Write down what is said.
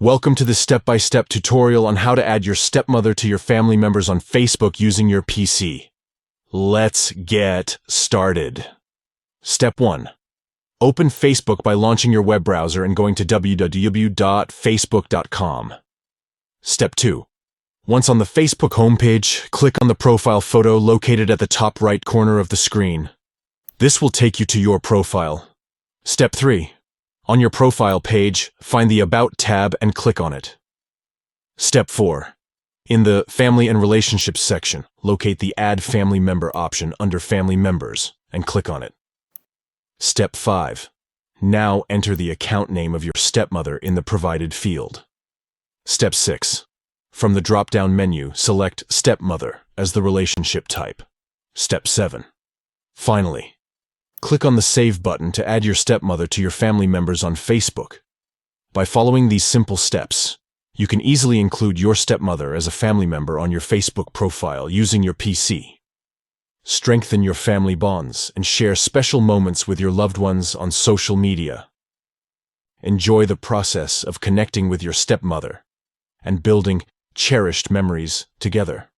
Welcome to this step-by-step tutorial on how to add your stepmother to your family members on Facebook using your PC. Let's get started. Step 1. Open Facebook by launching your web browser and going to www.facebook.com. Step 2. Once on the Facebook homepage, click on the profile photo located at the top right corner of the screen. This will take you to your profile. Step 3. On your profile page, find the About tab and click on it. Step 4. In the Family and Relationships section, locate the Add Family Member option under Family Members and click on it. Step 5. Now enter the account name of your stepmother in the provided field. Step 6. From the drop-down menu, select Stepmother as the relationship type. Step 7. Finally, click on the Save button to add your stepmother to your family members on Facebook. By following these simple steps, you can easily include your stepmother as a family member on your Facebook profile using your PC. Strengthen your family bonds and share special moments with your loved ones on social media. Enjoy the process of connecting with your stepmother and building cherished memories together.